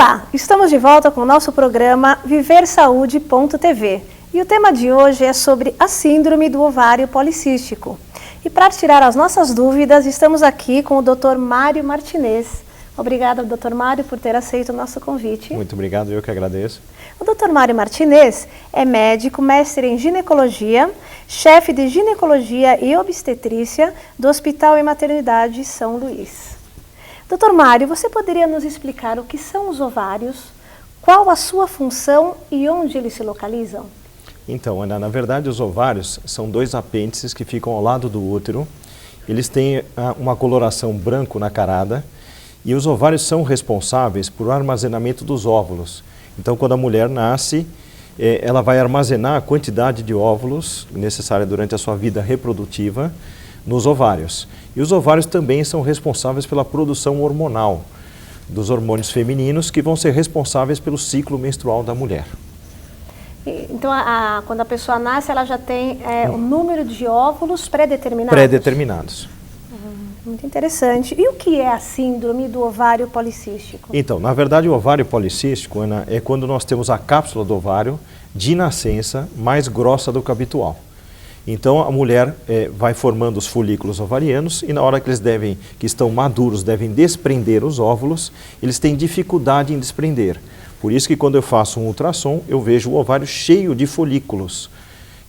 Olá, estamos de volta com o nosso programa viversaude.tv e o tema de hoje é sobre a síndrome do ovário policístico. E para tirar as nossas dúvidas, estamos aqui com o Dr. Mário Martinez. Obrigada, Dr. Mário, por ter aceito o nosso convite. Muito obrigado, eu que agradeço. O Dr. Mário Martinez é médico, mestre em ginecologia, chefe de ginecologia e obstetrícia do Hospital e Maternidade São Luís. Dr. Mário, você poderia nos explicar o que são os ovários, qual a sua função e onde eles se localizam? Então, Ana, na verdade os ovários são dois apêndices que ficam ao lado do útero. Eles têm uma coloração branco nacarada e os ovários são responsáveis por armazenamento dos óvulos. Então, quando a mulher nasce, ela vai armazenar a quantidade de óvulos necessária durante a sua vida reprodutiva nos ovários. E os ovários também são responsáveis pela produção hormonal dos hormônios femininos que vão ser responsáveis pelo ciclo menstrual da mulher. Então, quando a pessoa nasce, ela já tem o número de óvulos pré-determinados? Pré-determinados. Muito interessante. E o que é a síndrome do ovário policístico? Então, na verdade, o ovário policístico, Ana, é quando nós temos a cápsula do ovário de nascença mais grossa do que o habitual. Então, a mulher vai formando os folículos ovarianos e na hora que que estão maduros, devem desprender os óvulos, eles têm dificuldade em desprender. Por isso que quando eu faço um ultrassom, eu vejo o ovário cheio de folículos,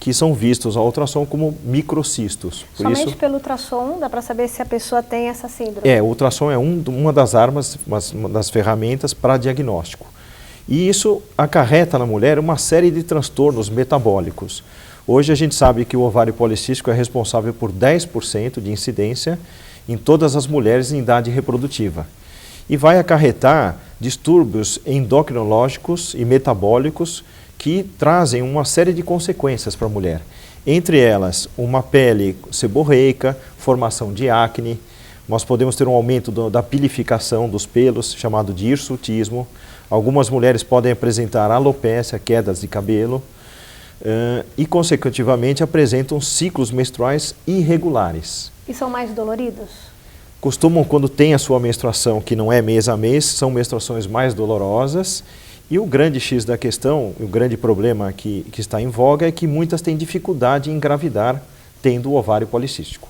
que são vistos ao ultrassom como microcistos. Somente pelo ultrassom dá para saber se a pessoa tem essa síndrome? O ultrassom é uma das armas, uma das ferramentas para diagnóstico. E isso acarreta na mulher uma série de transtornos metabólicos. Hoje a gente sabe que o ovário policístico é responsável por 10% de incidência em todas as mulheres em idade reprodutiva. E vai acarretar distúrbios endocrinológicos e metabólicos que trazem uma série de consequências para a mulher. Entre elas, uma pele seborreica, formação de acne, nós podemos ter um aumento da pilificação dos pelos, chamado de hirsutismo. Algumas mulheres podem apresentar alopécia, quedas de cabelo, e, consecutivamente, apresentam ciclos menstruais irregulares. E são mais doloridos? Costumam, quando tem a sua menstruação, que não é mês a mês, são menstruações mais dolorosas. E o grande X da questão, o grande problema que está em voga é que muitas têm dificuldade em engravidar tendo o ovário policístico.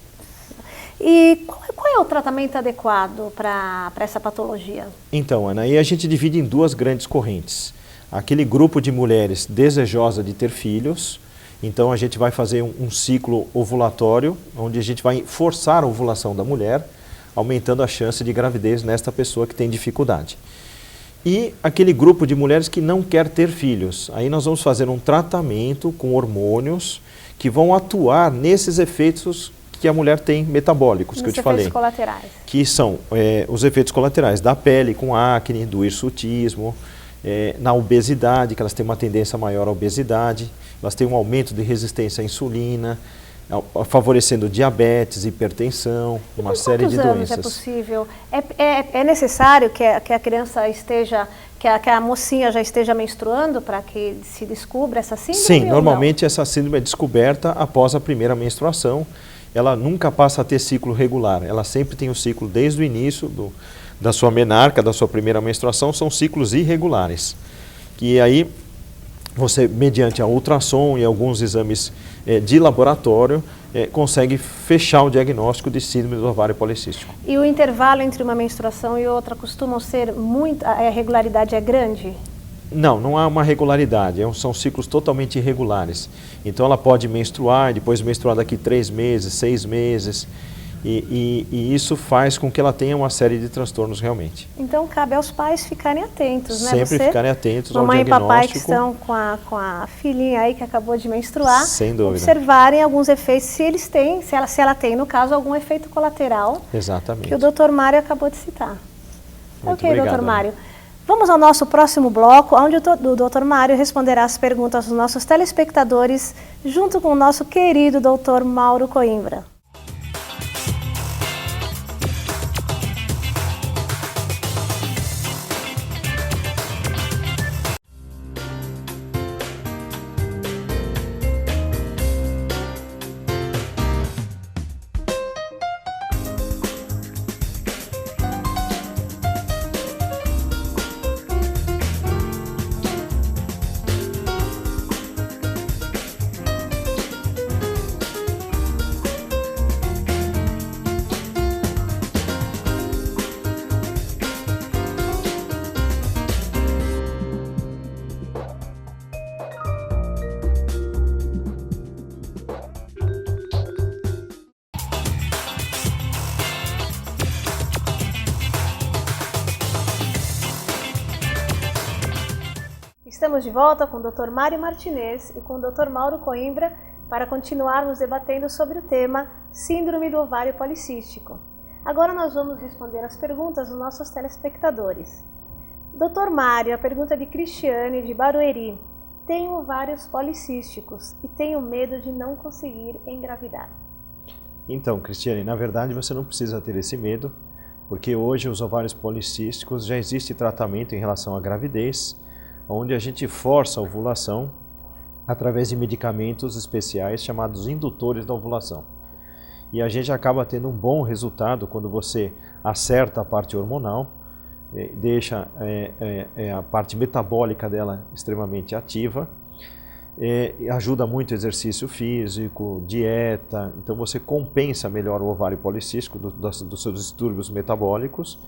E qual é o tratamento adequado para essa patologia? Então, Ana, aí a gente divide em duas grandes correntes. Aquele grupo de mulheres desejosas de ter filhos, então a gente vai fazer um ciclo ovulatório, onde a gente vai forçar a ovulação da mulher, aumentando a chance de gravidez nesta pessoa que tem dificuldade. E aquele grupo de mulheres que não quer ter filhos, aí nós vamos fazer um tratamento com hormônios que vão atuar nesses efeitos que a mulher tem metabólicos, que eu te falei. Os efeitos colaterais. Que são os efeitos colaterais da pele com acne, do hirsutismo, na obesidade, que elas têm uma tendência maior à obesidade, elas têm um aumento de resistência à insulina, favorecendo diabetes, hipertensão, uma série de doenças. Quantos anos é possível? É necessário que a criança esteja, que a mocinha já esteja menstruando para que se descubra essa síndrome? Sim, normalmente essa síndrome é descoberta após a primeira menstruação. Ela nunca passa a ter ciclo regular, ela sempre tem o ciclo desde o início da sua menarca, da sua primeira menstruação, são ciclos irregulares. E aí você, mediante a ultrassom e alguns exames de laboratório, consegue fechar o diagnóstico de síndrome do ovário policístico. E o intervalo entre uma menstruação e outra costumam ser a regularidade é grande? Não há uma regularidade, são ciclos totalmente irregulares. Então ela pode menstruar, depois menstruar daqui 3 meses, 6 meses, e isso faz com que ela tenha uma série de transtornos realmente. Então cabe aos pais ficarem atentos, né? Sempre ficarem atentos ao diagnóstico. Mamãe e papai que estão com a filhinha aí que acabou de menstruar, sem dúvida, observarem alguns efeitos, se ela tem, no caso, algum efeito colateral. Exatamente. Que o Dr. Mário acabou de citar. Muito obrigado, Dr. Mário. Vamos ao nosso próximo bloco, onde o Dr. Mário responderá as perguntas dos nossos telespectadores, junto com o nosso querido Dr. Mauro Coimbra. estamos de volta com o Dr. Mário Martinez e com o Dr. Mauro Coimbra para continuarmos debatendo sobre o tema Síndrome do Ovário Policístico. Agora nós vamos responder as perguntas dos nossos telespectadores. Dr. Mário, a pergunta de Cristiane de Barueri. Tenho ovários policísticos e tenho medo de não conseguir engravidar. Então, Cristiane, na verdade você não precisa ter esse medo, porque hoje os ovários policísticos já existe tratamento em relação à gravidez, onde a gente força a ovulação através de medicamentos especiais chamados indutores da ovulação. E a gente acaba tendo um bom resultado quando você acerta a parte hormonal, deixa a parte metabólica dela extremamente ativa, ajuda muito o exercício físico, dieta, então você compensa melhor o ovário policístico dos seus distúrbios metabólicos,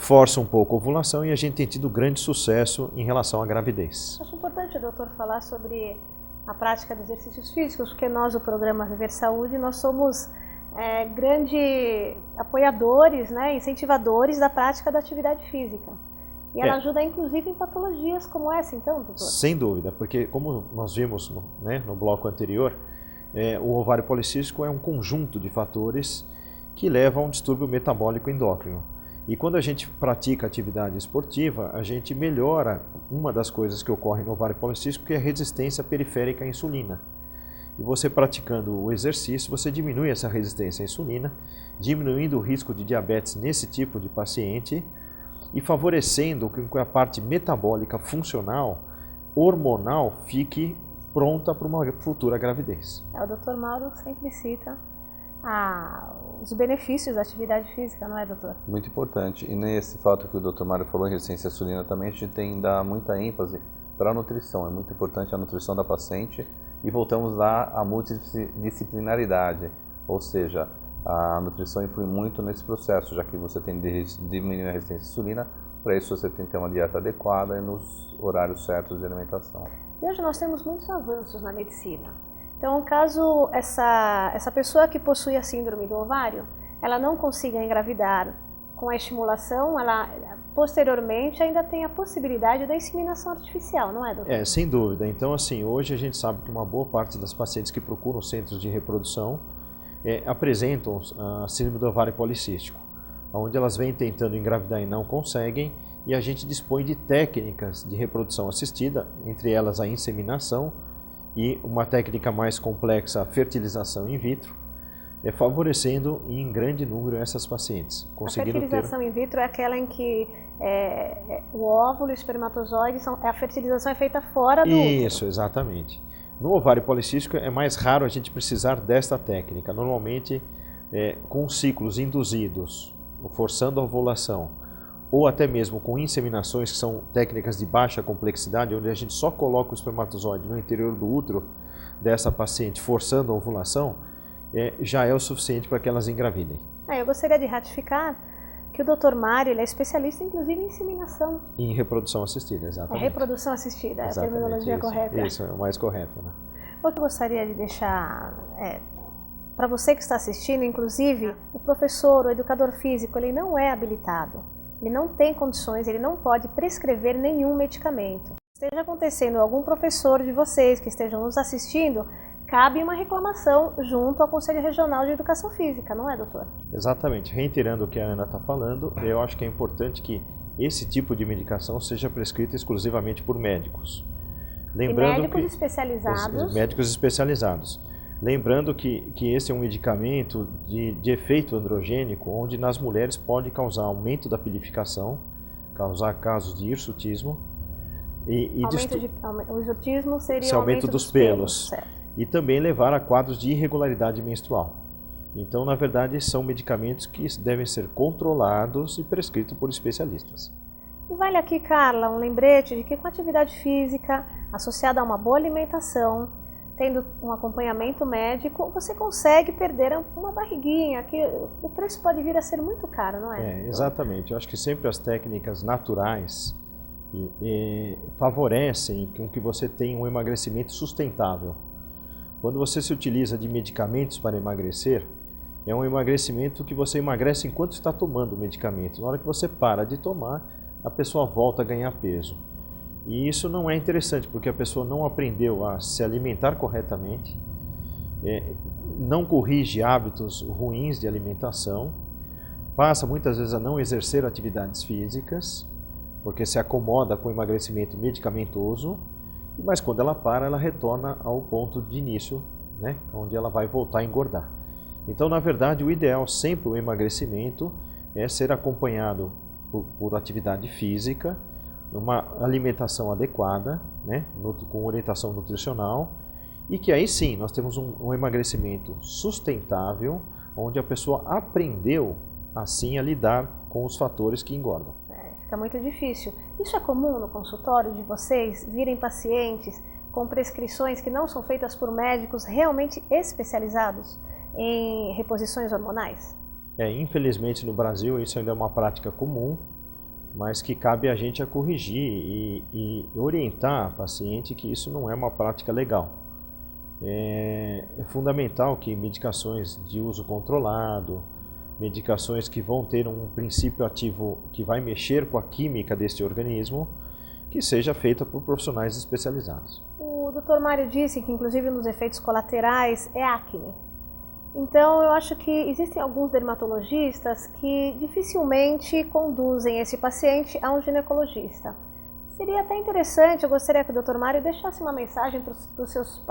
força um pouco a ovulação e a gente tem tido grande sucesso em relação à gravidez. Acho importante, doutor, falar sobre a prática de exercícios físicos, porque nós, do programa Viver Saúde, nós somos grandes apoiadores, incentivadores da prática da atividade física. E ela ajuda, inclusive, em patologias como essa, então, doutor? Sem dúvida, porque como nós vimos no bloco anterior, o ovário policístico é um conjunto de fatores que levam a um distúrbio metabólico endócrino. E quando a gente pratica atividade esportiva, a gente melhora uma das coisas que ocorre no ovário policístico, que é a resistência periférica à insulina. E você praticando o exercício, você diminui essa resistência à insulina, diminuindo o risco de diabetes nesse tipo de paciente, e favorecendo que a parte metabólica funcional, hormonal, fique pronta para uma futura gravidez. O Dr. Mauro sempre cita os benefícios da atividade física, não é, doutor? Muito importante. E nesse fato que o Dr. Mário falou, em resistência à insulina, também a gente tem que dar muita ênfase para a nutrição. É muito importante a nutrição da paciente. E voltamos lá à multidisciplinaridade, ou seja, a nutrição influi muito nesse processo, já que você tem de diminuir a resistência à insulina. Para isso você tem que ter uma dieta adequada e nos horários certos de alimentação. E hoje nós temos muitos avanços na medicina. Então, caso essa pessoa que possui a síndrome do ovário, ela não consiga engravidar com a estimulação, ela posteriormente ainda tem a possibilidade da inseminação artificial, não é, doutor? Sem dúvida. Então, assim, hoje a gente sabe que uma boa parte das pacientes que procuram centros de reprodução apresentam a síndrome do ovário policístico, onde elas vêm tentando engravidar e não conseguem, e a gente dispõe de técnicas de reprodução assistida, entre elas a inseminação e uma técnica mais complexa, a fertilização in vitro, favorecendo em grande número essas pacientes. A fertilização in vitro é aquela em que o óvulo e o espermatozoide, a fertilização é feita fora do útero. Isso, exatamente. No ovário policístico é mais raro a gente precisar desta técnica. Normalmente, com ciclos induzidos, forçando a ovulação, ou até mesmo com inseminações, que são técnicas de baixa complexidade, onde a gente só coloca o espermatozoide no interior do útero dessa paciente, forçando a ovulação, já é o suficiente para que elas engravidem. Eu gostaria de ratificar que o Dr. Mário ele é especialista, inclusive, em inseminação. Em reprodução assistida, exatamente. Reprodução assistida, exatamente, a terminologia correta. Isso, é o mais correto, né? O que eu gostaria de deixar para você que está assistindo, inclusive, o professor, o educador físico, ele não é habilitado. Ele não tem condições, ele não pode prescrever nenhum medicamento. Se esteja acontecendo algum professor de vocês que estejam nos assistindo, cabe uma reclamação junto ao Conselho Regional de Educação Física, não é, doutor? Exatamente. Reiterando o que a Ana está falando, eu acho que é importante que esse tipo de medicação seja prescrita exclusivamente por médicos. Lembrando médicos especializados. Médicos especializados. Lembrando que esse é um medicamento de efeito androgênico, onde nas mulheres pode causar aumento da pilificação, causar casos de hirsutismo. O hirsutismo seria o aumento dos pelos. Certo. E também levar a quadros de irregularidade menstrual. Então, na verdade, são medicamentos que devem ser controlados e prescritos por especialistas. E vale aqui, Carla, um lembrete de que com atividade física, associada a uma boa alimentação, tendo um acompanhamento médico, você consegue perder uma barriguinha, que o preço pode vir a ser muito caro, não é? Exatamente. Eu acho que sempre as técnicas naturais favorecem com que você tenha um emagrecimento sustentável. Quando você se utiliza de medicamentos para emagrecer, é um emagrecimento que você emagrece enquanto está tomando o medicamento. Na hora que você para de tomar, a pessoa volta a ganhar peso. E isso não é interessante, porque a pessoa não aprendeu a se alimentar corretamente, não corrige hábitos ruins de alimentação, passa muitas vezes a não exercer atividades físicas, porque se acomoda com o emagrecimento medicamentoso, mas quando ela para, ela retorna ao ponto de início, né, onde ela vai voltar a engordar. Então, na verdade, o ideal sempre o emagrecimento é ser acompanhado por atividade física, uma alimentação adequada, né, com orientação nutricional, e que aí sim nós temos um emagrecimento sustentável, onde a pessoa aprendeu assim a lidar com os fatores que engordam. Fica muito difícil. Isso é comum no consultório de vocês? Virem pacientes com prescrições que não são feitas por médicos realmente especializados em reposições hormonais? Infelizmente no Brasil isso ainda é uma prática comum, mas que cabe a gente a corrigir e orientar a paciente que isso não é uma prática legal. É fundamental que medicações de uso controlado, medicações que vão ter um princípio ativo que vai mexer com a química desse organismo, que seja feita por profissionais especializados. O Dr. Mário disse que inclusive nos efeitos colaterais é acne. Então eu acho que existem alguns dermatologistas que dificilmente conduzem esse paciente a um ginecologista. Seria até interessante, eu gostaria que o Dr. Mário deixasse uma mensagem para os seus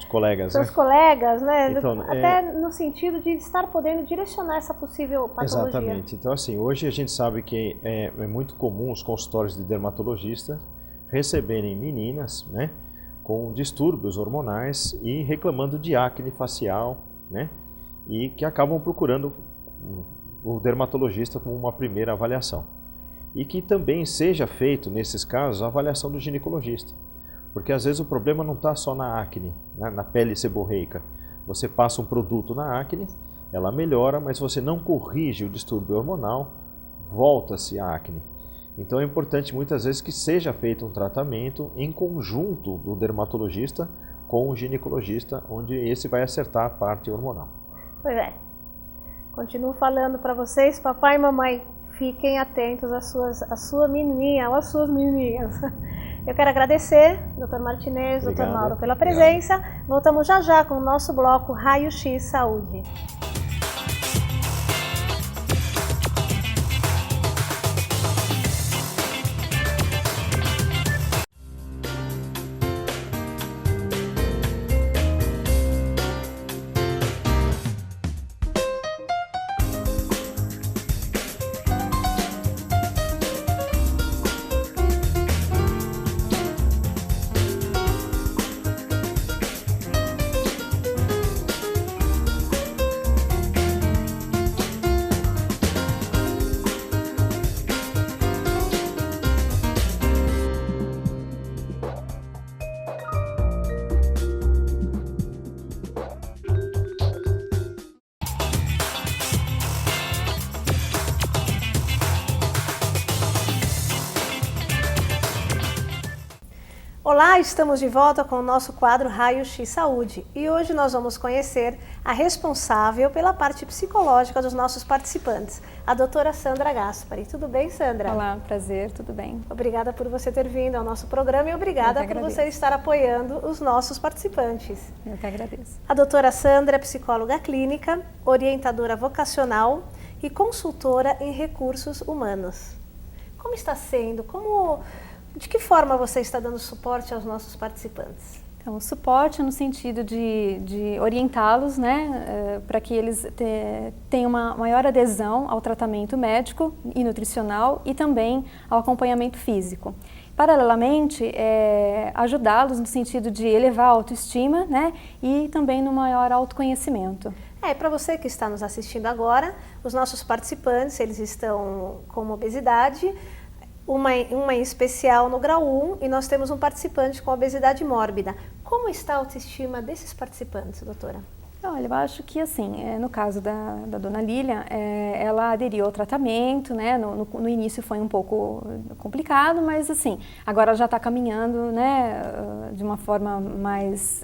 colegas, né? Então, até no sentido de estar podendo direcionar essa possível patologia. Exatamente. Então, assim, hoje a gente sabe que é muito comum os consultórios de dermatologistas receberem meninas, né, com distúrbios hormonais e reclamando de acne facial, né, e que acabam procurando o dermatologista como uma primeira avaliação. E que também seja feito, nesses casos, a avaliação do ginecologista. Porque às vezes o problema não está só na acne, né, na pele seborreica. Você passa um produto na acne, ela melhora, mas você não corrige o distúrbio hormonal, volta-se a acne. Então é importante muitas vezes que seja feito um tratamento em conjunto do dermatologista com o ginecologista, onde esse vai acertar a parte hormonal. Pois é. Continuo falando para vocês, papai e mamãe, fiquem atentos à sua menininha ou às suas menininhas. Eu quero agradecer, Dr. Martinez, Dr. Mauro, pela presença. Obrigado. Voltamos já já com o nosso bloco Raio X Saúde. Olá, estamos de volta com o nosso quadro Raio X Saúde e hoje nós vamos conhecer a responsável pela parte psicológica dos nossos participantes, a doutora Sandra Gaspari. Tudo bem, Sandra? Olá, prazer, tudo bem? Obrigada por você ter vindo ao nosso programa e obrigada por você estar apoiando os nossos participantes. Eu que agradeço. A doutora Sandra é psicóloga clínica, orientadora vocacional e consultora em recursos humanos. Como está sendo? De que forma você está dando suporte aos nossos participantes? Então, o suporte no sentido de orientá-los, né, para que eles tenham uma maior adesão ao tratamento médico e nutricional e também ao acompanhamento físico. Paralelamente, ajudá-los no sentido de elevar a autoestima, né, e também no maior autoconhecimento. Para você que está nos assistindo agora, os nossos participantes, eles estão com obesidade, uma em especial no grau 1, e nós temos um participante com obesidade mórbida. Como está a autoestima desses participantes, doutora? Olha, eu acho que assim, no caso da dona Lília, ela aderiu ao tratamento, né? No início foi um pouco complicado, mas assim, agora já está caminhando, né, de uma forma mais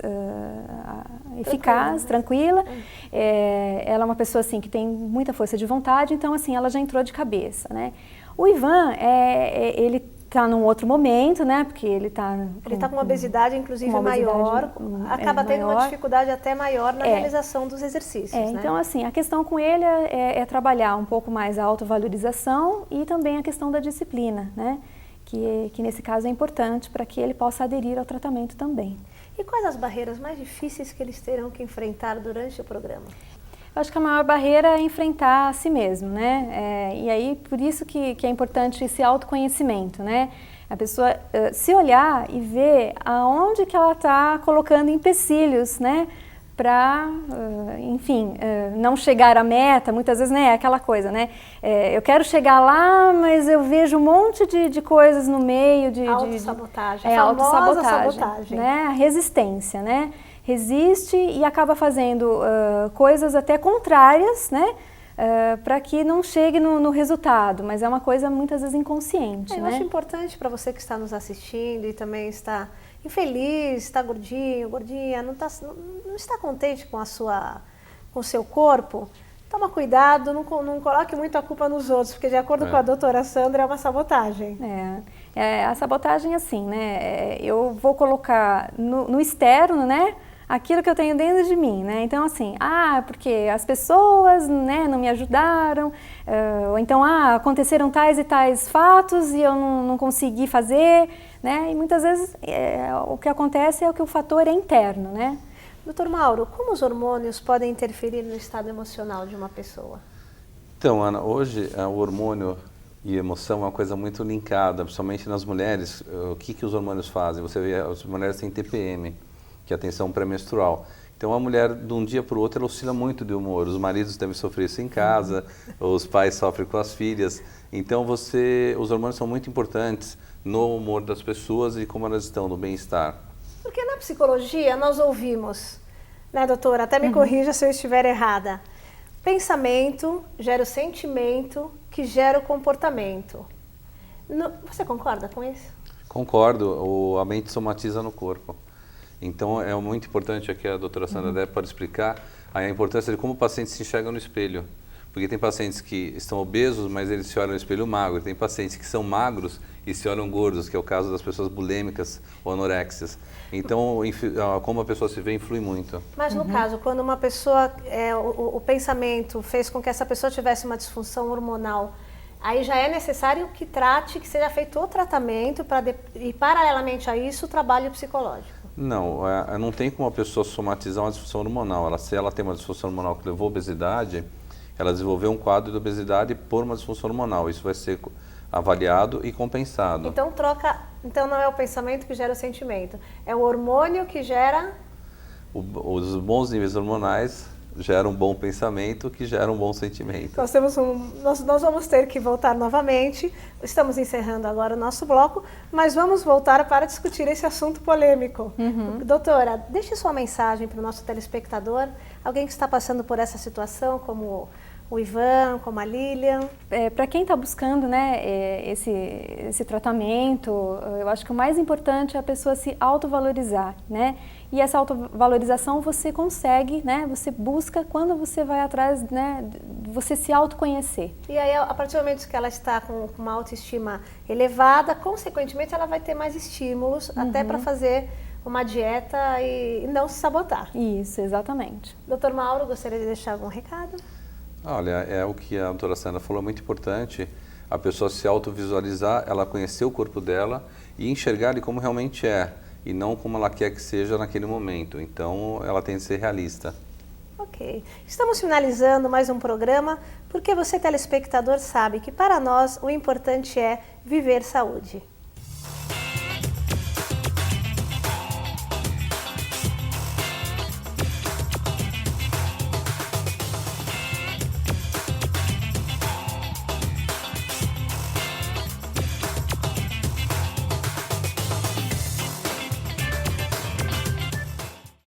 eficaz, tranquila. Ela é uma pessoa assim que tem muita força de vontade, então assim, ela já entrou de cabeça, né? O Ivan, ele está num outro momento, né? Porque ele está com uma obesidade, inclusive, uma obesidade, maior, acaba tendo uma maior. dificuldade até maior na realização dos exercícios, né? Então, assim, a questão com ele é trabalhar um pouco mais a autovalorização e também a questão da disciplina, né? Que nesse caso é importante para que ele possa aderir ao tratamento também. E quais as barreiras mais difíceis que eles terão que enfrentar durante o programa? Eu acho que a maior barreira é enfrentar a si mesmo, né? E aí, por isso que é importante esse autoconhecimento, né? A pessoa se olhar e ver aonde que ela está colocando empecilhos, né? Para, enfim, não chegar à meta, muitas vezes, né? Aquela coisa, né? Eu quero chegar lá, mas eu vejo um monte de coisas no meio de... Autossabotagem, a famosa autossabotagem. Né? A resistência, né? Resiste e acaba fazendo coisas até contrárias, né? Para que não chegue no resultado, mas é uma coisa muitas vezes inconsciente. Eu acho importante para você que está nos assistindo e também está infeliz, está gordinho, gordinha, não está contente com o seu corpo, toma cuidado, não coloque muito a culpa nos outros, porque de acordo com a doutora Sandra é uma sabotagem. A sabotagem assim, né? Eu vou colocar no externo, né? Aquilo que eu tenho dentro de mim, né? Então, assim, porque as pessoas, né, não me ajudaram, ou então, aconteceram tais e tais fatos e eu não consegui fazer, né? E muitas vezes o que acontece é que o fator é interno, né? Doutor Mauro, como os hormônios podem interferir no estado emocional de uma pessoa? Então, Ana, hoje o hormônio e emoção é uma coisa muito linkada, principalmente nas mulheres. O que os hormônios fazem? Você vê, as mulheres têm TPM, que é a tensão pré-menstrual. Então a mulher, de um dia para o outro, ela oscila muito de humor. Os maridos devem sofrer isso em casa, os pais sofrem com as filhas. Então os hormônios são muito importantes no humor das pessoas e como elas estão, no bem-estar. Porque na psicologia nós ouvimos, né, doutora, até me corrija se eu estiver errada, pensamento gera o sentimento que gera o comportamento. Você concorda com isso? Concordo, a mente somatiza no corpo. Então é muito importante, aqui a doutora Sandra deve pode explicar, a importância de como o paciente se enxerga no espelho. Porque tem pacientes que estão obesos, mas eles se olham no espelho magro. Tem pacientes que são magros e se olham gordos, que é o caso das pessoas bulêmicas ou anoréxias. Então, como a pessoa se vê influi muito. Mas no caso, quando uma pessoa, o pensamento fez com que essa pessoa tivesse uma disfunção hormonal, aí já é necessário que seja feito o tratamento e paralelamente a isso o trabalho psicológico. Não tem como a pessoa somatizar uma disfunção hormonal. Se ela tem uma disfunção hormonal que levou à obesidade, ela desenvolveu um quadro de obesidade por uma disfunção hormonal. Isso vai ser avaliado e compensado. Então não é o pensamento que gera o sentimento, é o hormônio que gera... Os bons níveis hormonais geram um bom pensamento que gera um bom sentimento. Nós vamos ter que voltar novamente, estamos encerrando agora o nosso bloco, mas vamos voltar para discutir esse assunto polêmico. Doutora, deixe sua mensagem para o nosso telespectador, alguém que está passando por essa situação, como o Ivan, como a Lilian. Para quem está buscando, né, esse tratamento, eu acho que o mais importante é a pessoa se autovalorizar, né? E essa autovalorização você consegue, né? Você busca quando você vai atrás, né? Você se autoconhecer. E aí, a partir do momento que ela está com uma autoestima elevada, consequentemente ela vai ter mais estímulos até para fazer uma dieta e não se sabotar. Isso, exatamente. Doutor Mauro, gostaria de deixar algum recado? Olha, é o que a doutora Sandra falou, é muito importante a pessoa se autovisualizar, ela conhecer o corpo dela e enxergar ele como realmente é, e não como ela quer que seja naquele momento. Então, ela tem que ser realista. Ok. Estamos finalizando mais um programa, porque você, telespectador, sabe que para nós o importante é viver saúde.